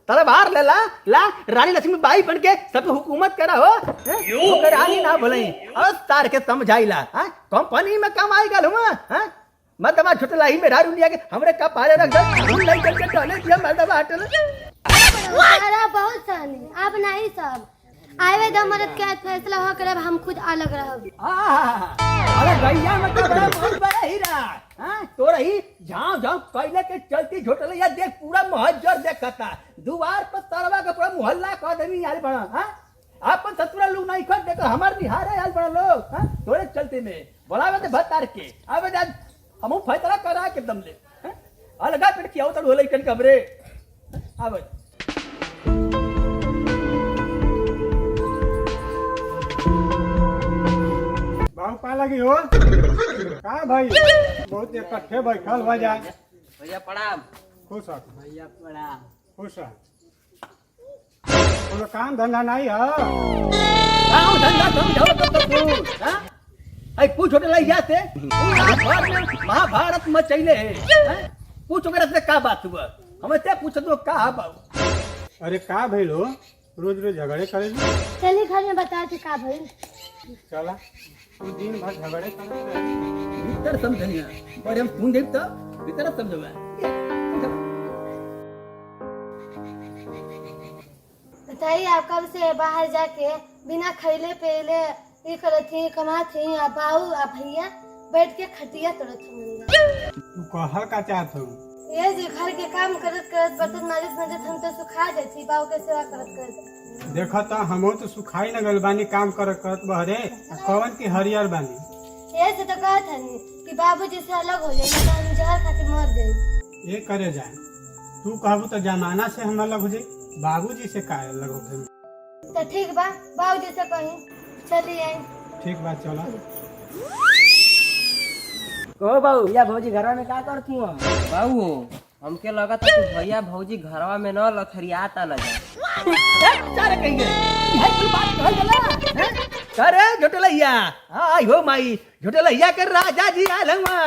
तलवार ले ला ला रानी लक्ष्मी बाई बन के सब हुकूमत करा हो रानी ना बोले और तार के समझाइला कंपनी में कमाई गल हुआ मर्दबा छुटला ही में रारू लिया के हमरे का पाले रख दे हम नहीं करके टले दिया मर्दबा हटल सारा बहुत सानी अब नहीं सब आवे द मरद के फैसला हो करब हम खुद अलग रहब अरे गैया मतलब बड़ा बहुत बड़ा हीरा तो रही झाँव झाँव कैले के चलती झोटल या देख पूरा महजर देखता दुआर पर तरवा के पूरा मोहल्ला कह देवी यार बड़ा आपन सतुरा लोग नहीं कर देखो हमार बिहार है यार बड़ा लोग तोरे चलते में बोलावे ते भतार के आवे जा हमहु फैसला करा के दम ले अलगा पेट किया तो होले कन कबरे आवे बाहु पा लगी हो का भाई बहुत इकट्ठे बैठल हो जाए भैया प्रणाम। खुश हो भैया प्रणाम। खुश हो कोनो काम धंधा नहीं है काम धंधा समझो तो तू आई पूछ होटल या से महाभारत में चले है पूछ ओकरा से का बात हुआ हमें ते पूछ दो का बाबू अरे का भइल हो रोज रोज झगड़े करे चली घर में बता के का भइल चला तू दिन भर झगड़े करे भीतर समझनिया पर हम सुन देब तो भीतर समझवा बताइए आप कब से बाहर जाके बिना खैले पीले ये करत थी कमात थी आप बाऊ आप भैया बैठ के खटिया तोड़त हूँ तू कहल का चाहत हो ये जो घर के काम करत करत बर्तन माजत हम तो सुखा जाती बाऊ के सेवा करत करत देखा तो हमो तो सुखाई न गल बानी काम करत करत बहरे कवन की हरियर बानी ये से तो कहत हनी कि बाबूजी से अलग हो जाए तो हम जहर खातिर मर जाए ये करे जाए तू कहबू तो जमाना से हम अलग हो जाए बाबूजी से का अलग हो गए तो ठीक बा बाबूजी से कहीं चलिए आई ठीक बात चला कहो बाबू भैया भौजी घरवा में का करती हो बाबू हमके लगा था कि भैया भौजी घरवा में न लथरियाता न जाए चारे कहिए यह कुल बात कहल जाला अरे झोटलैया आई हो माई झोटलैया के राजा जी आल हुआ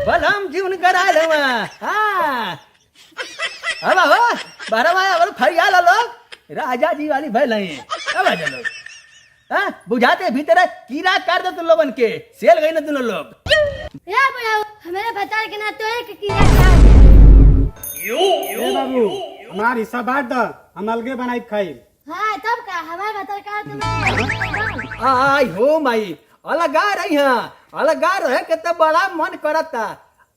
बलम जीवन कराल हुआ हां अब हो बारवा और फरियाल लोग राजा जी वाली भइल है अब आ चलो बुझाते भीतर कीड़ा कर दे तुम लोगन के सेल गई ना तुम लोग या बड़ा हमारे बता के ना तो एक कीड़ा खा ए बाबू हमार हिस्सा बांट द हम अलगे बनाई खाई हां तब का हमारे बता का तुम आई हो माई अलगा रही हां अलगा रहे के तो बड़ा मन करता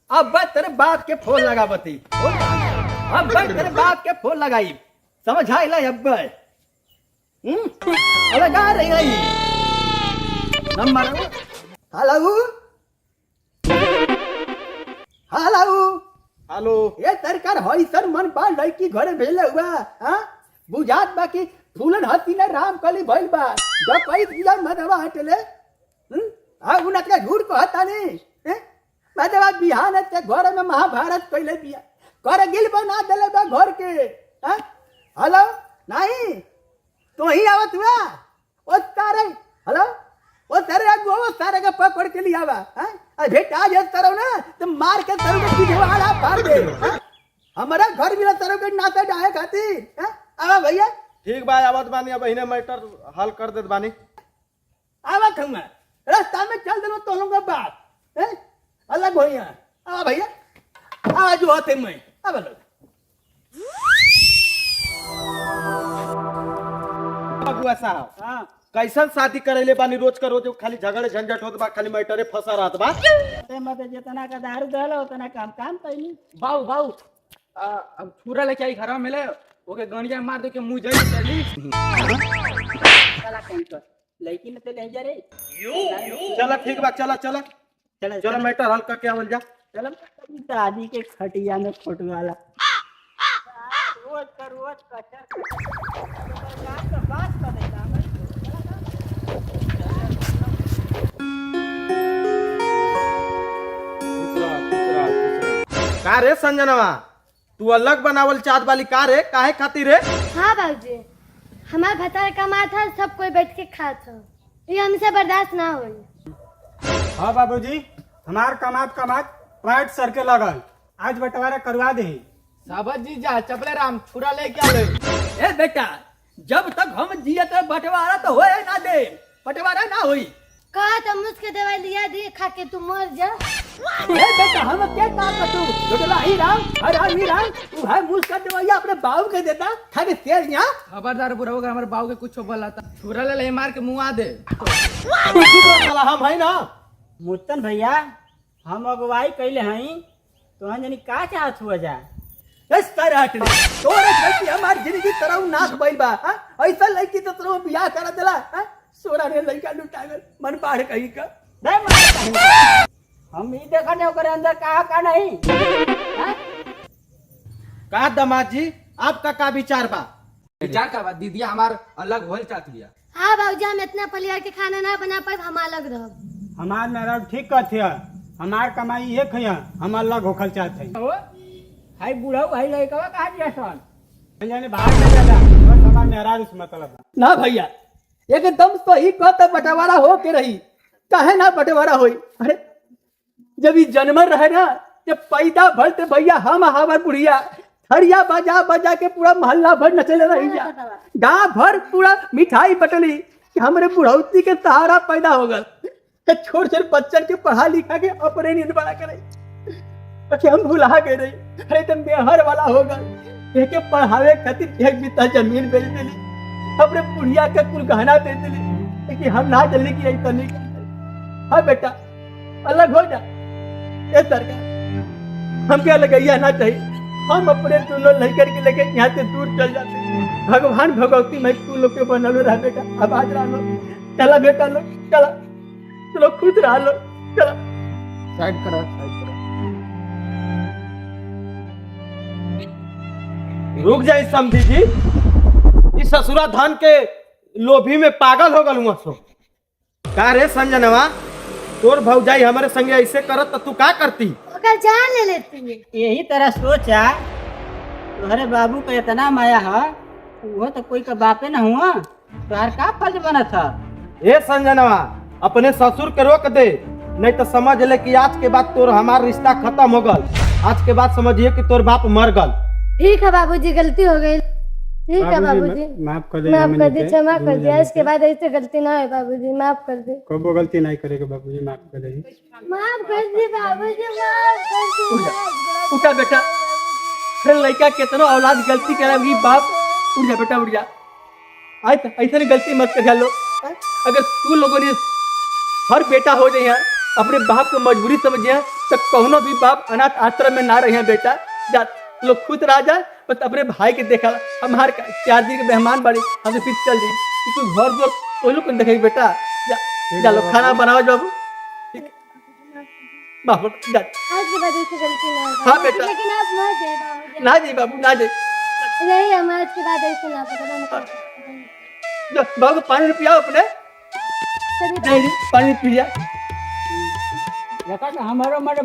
अब तेरे बाप के फोन लगावती अब तेरे बाप के फोन लगाई समझ आइला अब अलगा रही नंबर हेलो हेलो हेलो ये सरकार हई सर मन बाल लड़की घरे भेजले हुआ हां बुझात बाकी फूलन हती ने राम कली भइल बा जब कई दिया मदवा हटले आ उनके झूठ को हता नहीं मदवा बिहान के घर में महाभारत पहले बिया कर गिल बना देले बा घर के हां हेलो नहीं तो ही आवत हुआ ओ तारे हेलो ओ तारे गो तारे का पकड़ के लिया आवा हां भेटा जे तरव ना तो मार के तरव के दिवाला फाड़ दे हमारा घर भी तरव के नाता डाहे खाती आवा भैया ठीक बा आवत बानी अब इने मैटर हल कर देत बानी आवत हूं मैं रास्ता में चल देनो तो लोग बात हैं अलग भैया आवा भैया आवा जो होते मैं आवा लो अगुआ साहब हां कैसन शादी करेले बानी रोज का रोज खाली झगड़े झंझट होत बा खाली मैटरे फंसा रहत बा ते मते जितना का दारू दहलो उतना काम तइनी बाऊ बाऊ अब छुरा लेके आई घरवा में ले ओके गणिया मार दे के मुंह जई चली साला कहीं कर लड़की ने ते ले जा रे चला ठीक बा चला चला चला मैटर हल करके आवल जा चल दादी के खटिया में फोटो वाला रोज कचर बात कर देता का रे संजनवा तू अलग बनावल चाहत वाली का रे काहे खातिर रे हां बाबूजी हमार भतार कमा था सब कोई बैठ के खा था ये हमसे बर्दाश्त ना होई हाँ बाबूजी हमार कमात पैंट सर के लगल आज बंटवारा करवा दे साबत जी जा चपले राम छुरा लेके आ ले। ए बेटा, जब तक हम जियत रहे बंटवारा तो होए ना दे, बंटवारा ना होई। कहा तो मुझके दवाई लिया दी, खा के तू मर जा। ए बेटा, हम क्या काम कर तू लोटला ही राम, हर ही राम, तू है मुझ का दवाई अपने बाबू के देता, खाली तेल यहाँ। खबरदार बुरा होगा, हमारे बाबू के कुछ बोला था, छुरा ले ले मार के मुंह आ दे। साला हम है ना। मुत्तन भैया हम अगुवाई कैले हई तो हम जानी का चाहत हुआ जा। बस कर हट रे, तोरे गलती हमार जिंदगी तरह नाश भइल बा। ऐसा लड़की तो तोरो बियाह कर देला, सोरा ने लड़का लुटा गल, मन पाड़ कहीं का। दे मार कहीं। हम ई देखने ओकरे अंदर का नहीं। हाँ? का दामाद जी आपका का विचार बा? विचार का बात दीदी हमार अलग होल चाहती है। हाँ बाबूजी, हम इतना परिवार के खाना ना बना पाए, हम अलग रह। हमार मेरा ठीक कहते है, हमार कमाई एक है, हम अलग होखल चाहते हैं। हाय बूढ़ा भाई लड़का कहाँ दिया सन? जाने बाहर नहीं जाता, बस हमार मेहरा उस मतलब है। ना भैया, एकदम सही कहता बंटवारा हो के रही, काहे ना बंटवारा होई। अरे जब ये जन्म रहे ना, जब पैदा भर ते भैया हम हमार बुढ़िया हरिया बजा बजा के पूरा मोहल्ला भर नचले रही जा, गाँव भर पूरा मिठाई बटली कि हमरे बुढ़ौती के सहारा पैदा हो गल। छोट छोट बच्चन के पढ़ा लिखा के अपने नींद बड़ा करे, कि हम भुला गए रही। अरे तुम बेहर वाला हो गल, एक पढ़ावे खातिर एक बिता जमीन बेच दिली, अपने बुढ़िया के कुल गहना दे दिली कि हम ना चलने की ऐसा नहीं करते। हाँ बेटा, अलग हो जा। ये सरकार हम क्या लगैया ना चाहिए, हम अपने तू लोग लेकर के लेके यहाँ से दूर चल जाते। भगवान भगवती में तू लोग के बनलो रह बेटा, अब आज रह लो, चला बेटा लो, चला चलो खुद रह लो, चला। साइड करा, साइड करा। रुक जाए समझी जी, इस ससुरा धन के लोभी में पागल हो गल हुआ सो। का रे संजनवा, तोर भौजाई हमारे संगे ऐसे करत तो तू का करती? ओकर जान ले लेती है। यही तरह सोचा, तुम्हारे बाबू का इतना माया है, वो तो कोई का बापे न हुआ, तुम्हार का फर्ज बना था? ए संजनवा, अपने ससुर के रोक दे, नहीं तो समझ ले कि आज के बाद तोर हमार रिश्ता खत्म हो गल। आज के बाद समझिए कि तोर बाप मर गल। ठीक है बाबूजी, गलती हो गई। ठीक है बाबूजी, माफ कर दे, माफ कर दी, क्षमा कर दिया। इसके बाद ऐसे गलती ना है बाबूजी, माफ कर दे। कबो गलती नहीं करेगा बाबूजी, माफ कर दे। माफ कर दी बाबूजी, माफ कर दी। उठा बेटा, अरे लड़का कितना औलाद गलती करेगी बाप। उठ जा बेटा, उठ जा। आज ऐसे गलती मत कर लो। अगर तू लोगों ने हर बेटा हो जाए अपने बाप को मजबूरी समझे तो कौनो भी बाप अनाथ आश्रम में ना रहे बेटा। जा लोग खुद रह जाए, बस अपने भाई के देखा। हमारे 4 दिन के मेहमान बड़े, हम तो फिर चल जाए। तू घर जो तो लोग देखेगी बेटा। जा जा लो, खाना बनाओ जो अब। बाबू जा। आज के बाद ऐसे गलती ना होगा। हाँ बेटा। लेकिन आप मत जाए बाबूजी। ना जी बाबू, ना जी। नहीं, हम आज के बाद ऐसे ना पता। जो बाबू पानी पियाओ अपने, चलिए नहीं पानी पिया। हमारा